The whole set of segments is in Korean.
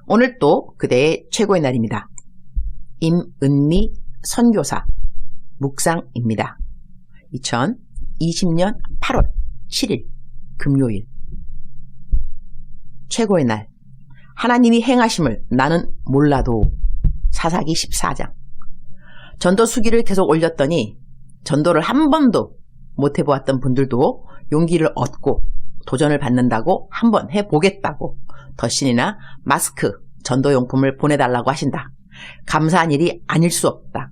오늘 또 그대의 최고의 날입니다. 임은미 선교사 묵상입니다. 2020년 8월 7일 금요일. 최고의 날. 하나님이 행하심을 나는 몰라도. 사사기 14장. 전도 수기를 계속 올렸더니 전도를 한 번도 못 해보았던 분들도 용기를 얻고 도전을 받는다고 한번 해보겠다고 덧신이나 마스크, 전도용품을 보내달라고 하신다. 감사한 일이 아닐 수 없다.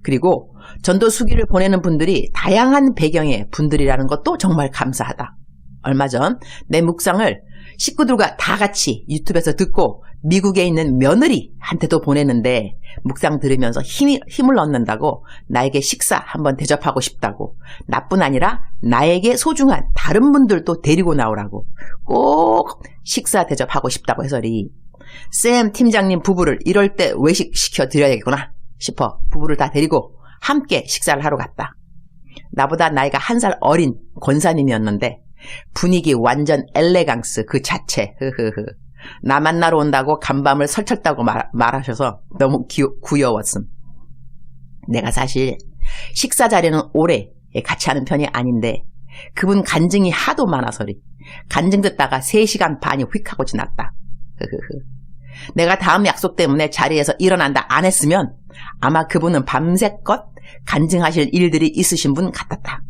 그리고 전도 수기를 보내는 분들이 다양한 배경의 분들이라는 것도 정말 감사하다. 얼마 전 내 묵상을 식구들과 다 같이 유튜브에서 듣고 미국에 있는 며느리한테도 보내는데 묵상 들으면서 힘을 얻는다고 나에게 식사 한번 대접하고 싶다고, 나뿐 아니라 나에게 소중한 다른 분들도 데리고 나오라고 꼭 식사 대접하고 싶다고 해서리 샘 팀장님 부부를 이럴 때 외식 시켜드려야겠구나 싶어 부부를 다 데리고 함께 식사를 하러 갔다. 나보다 나이가 1살 어린 권사님이었는데 분위기 완전 엘레강스 그 자체. 나 만나러 온다고 간밤을 설쳤다고 말하셔서 너무 귀여웠음. 내가 사실 식사 자리는 오래 같이 하는 편이 아닌데 그분 간증이 하도 많아서리 간증 듣다가 3시간 반이 휙 하고 지났다. 내가 다음 약속 때문에 자리에서 일어난다 안 했으면 아마 그분은 밤새껏 간증하실 일들이 있으신 분 같았다.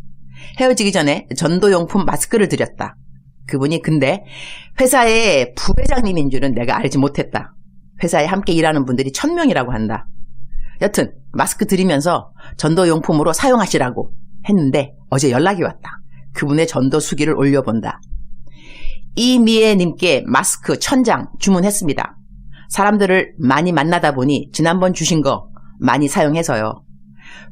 헤어지기 전에 전도용품 마스크를 드렸다. 그분이 근데 회사의 부회장님인 줄은 내가 알지 못했다. 회사에 함께 일하는 분들이 1000명이라고 한다. 여튼 마스크 드리면서 전도용품으로 사용하시라고 했는데 어제 연락이 왔다. 그분의 전도 수기를 올려본다. 이미애님께 마스크 1000장 주문했습니다. 사람들을 많이 만나다 보니 지난번 주신 거 많이 사용해서요.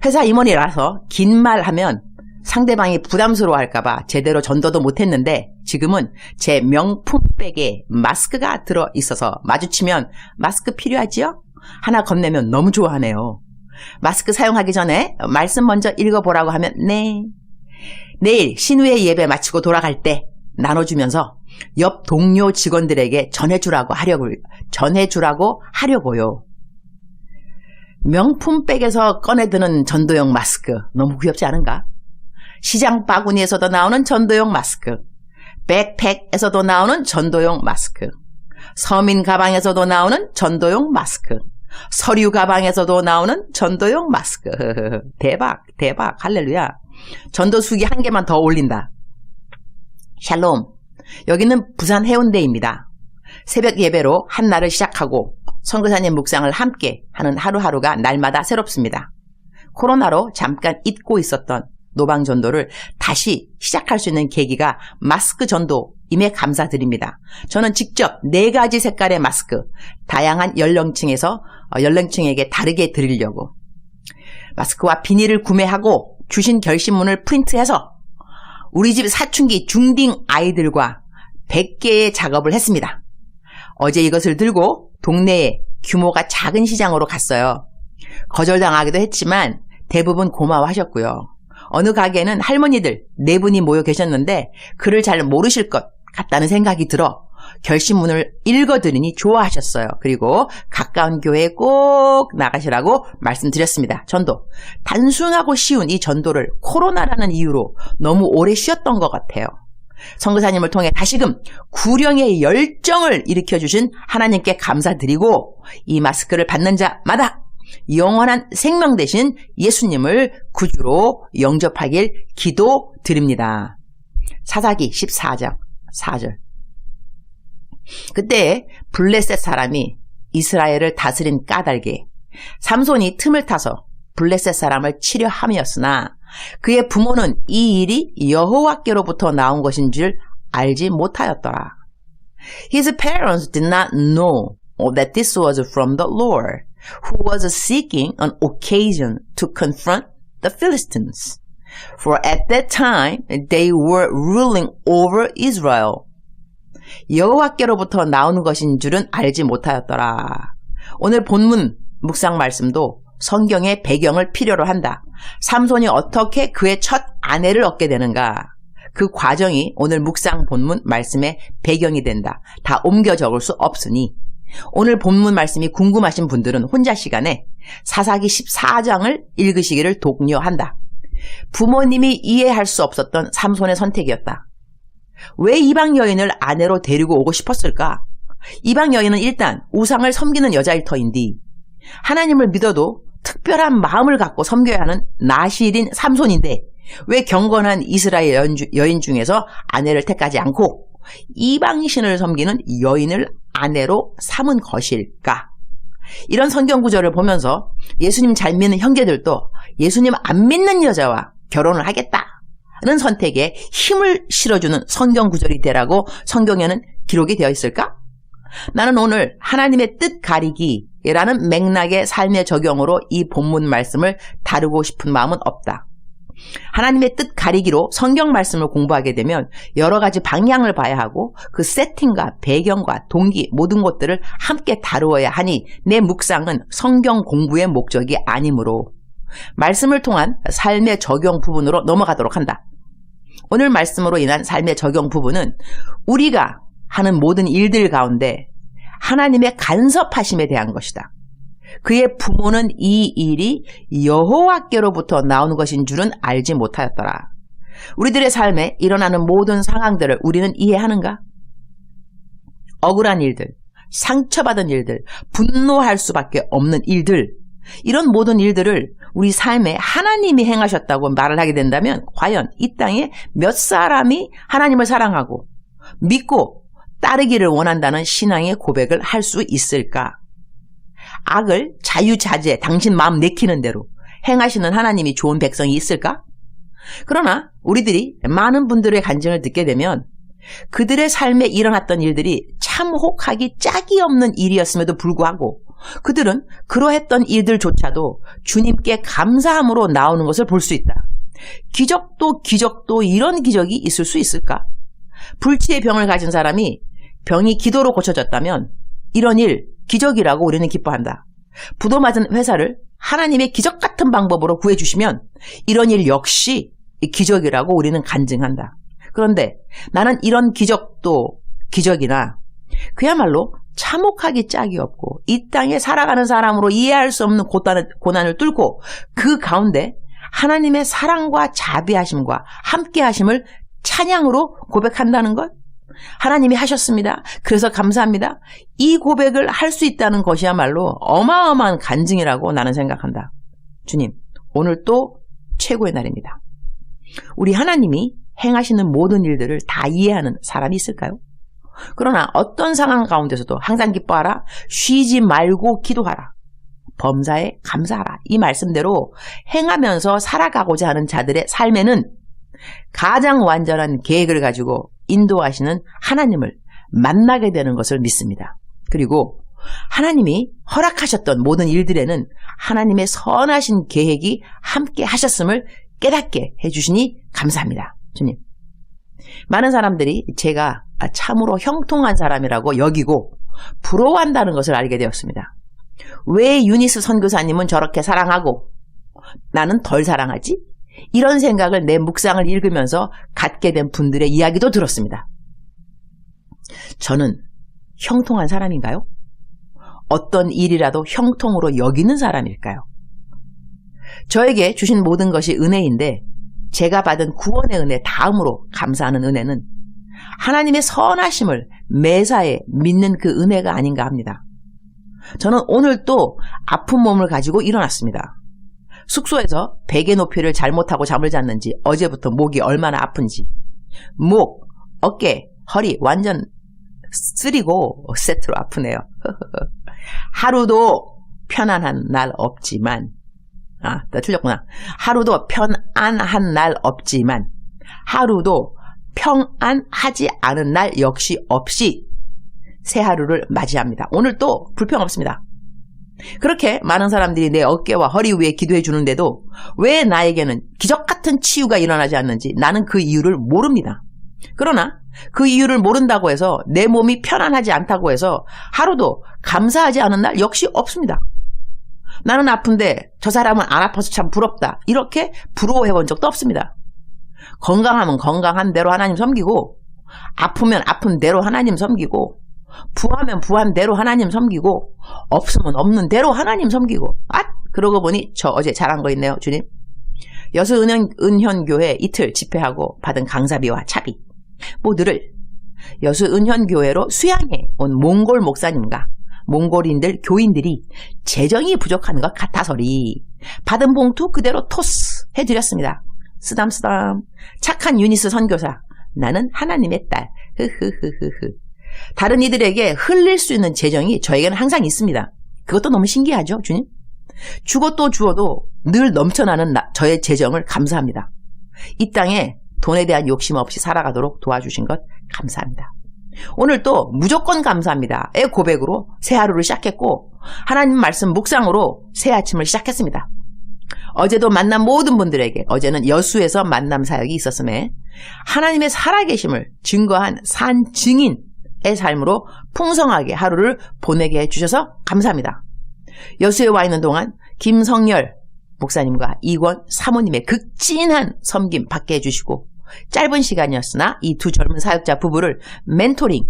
회사 임원이라서 긴 말 하면 상대방이 부담스러워할까봐 제대로 전도도 못했는데 지금은 제 명품백에 마스크가 들어있어서 마주치면 마스크 필요하지요? 하나 건네면 너무 좋아하네요. 마스크 사용하기 전에 말씀 먼저 읽어보라고 하면 네. 내일 신우회 예배 마치고 돌아갈 때 나눠주면서 옆 동료 직원들에게 전해주라고 하려고요. 명품백에서 꺼내드는 전도용 마스크 너무 귀엽지 않은가? 시장 바구니에서도 나오는 전도용 마스크, 백팩에서도 나오는 전도용 마스크, 서민 가방에서도 나오는 전도용 마스크, 서류 가방에서도 나오는 전도용 마스크. 대박, 할렐루야. 전도 수기 1개만 더 올린다. 샬롬. 여기는 부산 해운대입니다. 새벽 예배로 한 날을 시작하고 선교사님 묵상을 함께 하는 하루하루가 날마다 새롭습니다. 코로나로 잠깐 잊고 있었던 노방 전도를 다시 시작할 수 있는 계기가 마스크 전도임에 감사드립니다. 저는 직접 4가지 색깔의 마스크, 다양한 연령층에게 다르게 드리려고 마스크와 비닐을 구매하고 주신 결신문을 프린트해서 우리 집 사춘기 중딩 아이들과 100개의 작업을 했습니다. 어제 이것을 들고 동네에 규모가 작은 시장으로 갔어요. 거절당하기도 했지만 대부분 고마워하셨고요. 어느 가게는 할머니들 4분이 모여 계셨는데 글을 잘 모르실 것 같다는 생각이 들어 결신문을 읽어드리니 좋아하셨어요. 그리고 가까운 교회에 꼭 나가시라고 말씀드렸습니다. 전도. 단순하고 쉬운 이 전도를 코로나라는 이유로 너무 오래 쉬었던 것 같아요. 선교사님을 통해 다시금 구령의 열정을 일으켜주신 하나님께 감사드리고 이 마스크를 받는 자마다 영원한 생명 되신 예수님을 구주로 영접하길 기도드립니다. 사사기 14장 4절. 그때 블레셋 사람이 이스라엘을 다스린 까닭에 삼손이 틈을 타서 블레셋 사람을 치려 함이었으나 그의 부모는 이 일이 여호와께로부터 나온 것인 줄 알지 못하였더라. His parents did not know that this was from the Lord, who was seeking an occasion to confront the Philistines. For at that time they were ruling over Israel. 여호와께로부터 나오는 것인 줄은 알지 못하였더라. 오늘 본문 묵상 말씀도 성경의 배경을 필요로 한다. 삼손이 어떻게 그의 첫 아내를 얻게 되는가? 그 과정이 오늘 묵상 본문 말씀의 배경이 된다. 다 옮겨 적을 수 없으니 오늘 본문 말씀이 궁금하신 분들은 혼자 시간에 사사기 14장을 읽으시기를 독려한다. 부모님이 이해할 수 없었던 삼손의 선택이었다. 왜 이방 여인을 아내로 데리고 오고 싶었을까? 이방 여인은 일단 우상을 섬기는 여자일 터인디 하나님을 믿어도 특별한 마음을 갖고 섬겨야 하는 나실인 삼손인데 왜 경건한 이스라엘 여인 중에서 아내를 택하지 않고 이방신을 섬기는 여인을 아내로 삼은 것일까? 이런 성경 구절을 보면서 예수님 잘 믿는 형제들도 예수님 안 믿는 여자와 결혼을 하겠다는 선택에 힘을 실어주는 성경 구절이 되라고 성경에는 기록이 되어 있을까? 나는 오늘 하나님의 뜻 가리기라는 맥락의 삶의 적용으로 이 본문 말씀을 다루고 싶은 마음은 없다. 하나님의 뜻 가리기로 성경 말씀을 공부하게 되면 여러 가지 방향을 봐야 하고 그 세팅과 배경과 동기 모든 것들을 함께 다루어야 하니 내 묵상은 성경 공부의 목적이 아니므로 말씀을 통한 삶의 적용 부분으로 넘어가도록 한다. 오늘 말씀으로 인한 삶의 적용 부분은 우리가 하는 모든 일들 가운데 하나님의 간섭하심에 대한 것이다. 그의 부모는 이 일이 여호와께로부터 나오는 것인 줄은 알지 못하였더라. 우리들의 삶에 일어나는 모든 상황들을 우리는 이해하는가? 억울한 일들, 상처받은 일들, 분노할 수밖에 없는 일들, 이런 모든 일들을 우리 삶에 하나님이 행하셨다고 말을 하게 된다면 과연 이 땅에 몇 사람이 하나님을 사랑하고 믿고 따르기를 원한다는 신앙의 고백을 할 수 있을까? 악을 자유자재 당신 마음 내키는 대로 행하시는 하나님이 좋은 백성이 있을까? 그러나 우리들이 많은 분들의 간증을 듣게 되면 그들의 삶에 일어났던 일들이 참혹하기 짝이 없는 일이었음에도 불구하고 그들은 그러했던 일들조차도 주님께 감사함으로 나오는 것을 볼 수 있다. 기적도 이런 기적이 있을 수 있을까? 불치의 병을 가진 사람이 병이 기도로 고쳐졌다면 이런 일, 기적이라고 우리는 기뻐한다. 부도 맞은 회사를 하나님의 기적 같은 방법으로 구해주시면 이런 일 역시 기적이라고 우리는 간증한다. 그런데 나는 이런 기적도 기적이나 그야말로 참혹하기 짝이 없고 이 땅에 살아가는 사람으로 이해할 수 없는 고난을 뚫고 그 가운데 하나님의 사랑과 자비하심과 함께하심을 찬양으로 고백한다는 것, 하나님이 하셨습니다. 그래서 감사합니다. 이 고백을 할 수 있다는 것이야말로 어마어마한 간증이라고 나는 생각한다. 주님, 오늘 또 최고의 날입니다. 우리 하나님이 행하시는 모든 일들을 다 이해하는 사람이 있을까요? 그러나 어떤 상황 가운데서도 항상 기뻐하라, 쉬지 말고 기도하라, 범사에 감사하라, 이 말씀대로 행하면서 살아가고자 하는 자들의 삶에는 가장 완전한 계획을 가지고 인도하시는 하나님을 만나게 되는 것을 믿습니다. 그리고 하나님이 허락하셨던 모든 일들에는 하나님의 선하신 계획이 함께 하셨음을 깨닫게 해주시니 감사합니다. 주님, 많은 사람들이 제가 참으로 형통한 사람이라고 여기고 부러워한다는 것을 알게 되었습니다. 왜 유니스 선교사님은 저렇게 사랑하고 나는 덜 사랑하지? 이런 생각을 내 묵상을 읽으면서 갖게 된 분들의 이야기도 들었습니다. 저는 형통한 사람인가요? 어떤 일이라도 형통으로 여기는 사람일까요? 저에게 주신 모든 것이 은혜인데 제가 받은 구원의 은혜 다음으로 감사하는 은혜는 하나님의 선하심을 매사에 믿는 그 은혜가 아닌가 합니다. 저는 오늘 또 아픈 몸을 가지고 일어났습니다. 숙소에서 베개 높이를 잘못하고 잠을 잤는지 어제부터 목이 얼마나 아픈지 목, 어깨, 허리 완전 쓰리고 세트로 아프네요. 하루도 편안한 날 없지만 나 틀렸구나. 하루도 편안한 날 없지만 하루도 평안하지 않은 날 역시 없이 새 하루를 맞이합니다. 오늘 또 불평 없습니다. 그렇게 많은 사람들이 내 어깨와 허리 위에 기도해 주는데도 왜 나에게는 기적 같은 치유가 일어나지 않는지 나는 그 이유를 모릅니다. 그러나 그 이유를 모른다고 해서 내 몸이 편안하지 않다고 해서 하루도 감사하지 않은 날 역시 없습니다. 나는 아픈데 저 사람은 안 아파서 참 부럽다, 이렇게 부러워해 본 적도 없습니다. 건강하면 건강한 대로 하나님 섬기고 아프면 아픈 대로 하나님 섬기고 부하면 부한 대로 하나님 섬기고 없으면 없는 대로 하나님 섬기고. 그러고 보니 저 어제 잘한 거 있네요. 주님. 여수은현교회 이틀 집회하고 받은 강사비와 차비 모두를 여수은현교회로 수양해 온 몽골 목사님과 몽골인들 교인들이 재정이 부족한 것 같아서리 받은 봉투 그대로 토스 해드렸습니다. 쓰담쓰담. 착한 유니스 선교사. 나는 하나님의 딸. 흐흐흐흐흐. 다른 이들에게 흘릴 수 있는 재정이 저에게는 항상 있습니다. 그것도 너무 신기하죠, 주님? 주고 또 주어도 늘 넘쳐나는 저의 재정을 감사합니다. 이 땅에 돈에 대한 욕심 없이 살아가도록 도와주신 것 감사합니다. 오늘 또 무조건 감사합니다의 고백으로 새 하루를 시작했고 하나님 말씀 묵상으로 새 아침을 시작했습니다. 어제도 만난 모든 분들에게 어제는 여수에서 만남 사역이 있었음에 하나님의 살아계심을 증거한 산 증인의 삶으로 풍성하게 하루를 보내게 해주셔서 감사합니다. 여수에 와 있는 동안 김성열 목사님과 이권 사모님의 극진한 섬김 받게 해주시고 짧은 시간이었으나 이 두 젊은 사역자 부부를 멘토링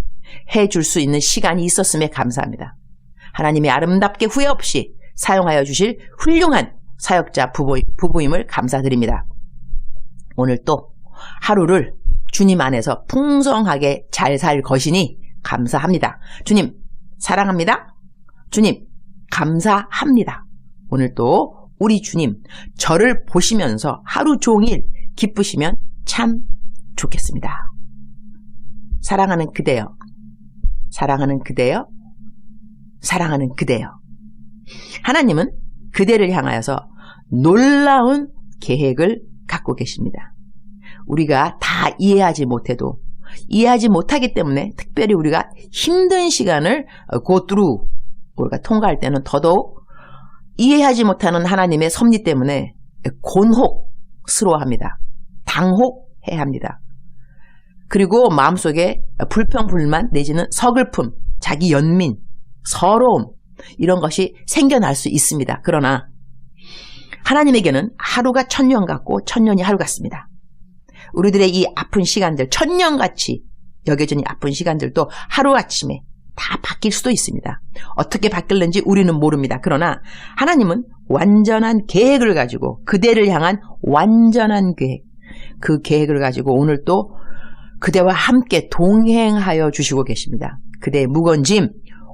해줄 수 있는 시간이 있었음에 감사합니다. 하나님이 아름답게 후회 없이 사용하여 주실 훌륭한 사역자 부부임을 감사드립니다. 오늘 또 하루를 주님 안에서 풍성하게 잘 살 것이니 감사합니다. 주님 사랑합니다. 주님 감사합니다. 오늘 또 우리 주님 저를 보시면서 하루 종일 기쁘시면 참 좋겠습니다. 사랑하는 그대여, 사랑하는 그대여, 사랑하는 그대여. 하나님은 그대를 향하여서 놀라운 계획을 갖고 계십니다. 우리가 다 이해하지 못해도 이해하지 못하기 때문에 특별히 우리가 힘든 시간을 고뚜루 우리가 통과할 때는 더더욱 이해하지 못하는 하나님의 섭리 때문에 곤혹스러워합니다. 당혹해야 합니다. 그리고 마음속에 불평불만 내지는 서글픔, 자기 연민, 서러움 이런 것이 생겨날 수 있습니다. 그러나 하나님에게는 하루가 천년 같고 천년이 하루 같습니다. 우리들의 이 아픈 시간들, 천년같이 여겨진 이 아픈 시간들도 하루아침에 다 바뀔 수도 있습니다. 어떻게 바뀔는지 우리는 모릅니다. 그러나 하나님은 완전한 계획을 가지고 그대를 향한 완전한 계획, 그 계획을 가지고 오늘 또 그대와 함께 동행하여 주시고 계십니다. 그대의 무거운 짐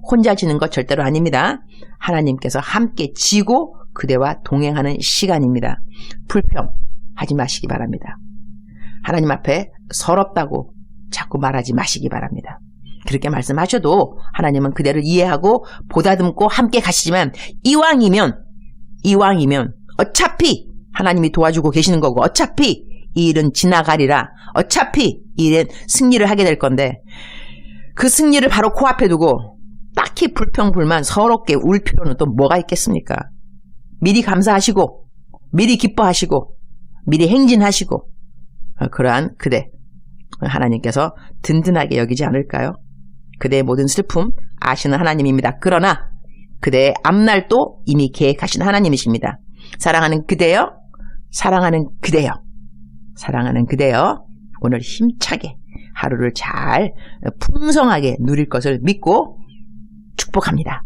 혼자 지는 것 절대로 아닙니다. 하나님께서 함께 지고 그대와 동행하는 시간입니다. 불평하지 마시기 바랍니다. 하나님 앞에 서럽다고 자꾸 말하지 마시기 바랍니다. 그렇게 말씀하셔도 하나님은 그대를 이해하고 보다듬고 함께 가시지만 이왕이면 어차피 하나님이 도와주고 계시는 거고 어차피 이 일은 지나가리라 어차피 이 일은 승리를 하게 될 건데 그 승리를 바로 코앞에 두고 딱히 불평불만 서럽게 울 필요는 또 뭐가 있겠습니까? 미리 감사하시고 미리 기뻐하시고 미리 행진하시고 그러한 그대 하나님께서 든든하게 여기지 않을까요? 그대의 모든 슬픔 아시는 하나님입니다. 그러나 그대의 앞날도 이미 계획하신 하나님이십니다. 사랑하는 그대여, 사랑하는 그대여, 사랑하는 그대여, 오늘 힘차게 하루를 잘 풍성하게 누릴 것을 믿고 축복합니다.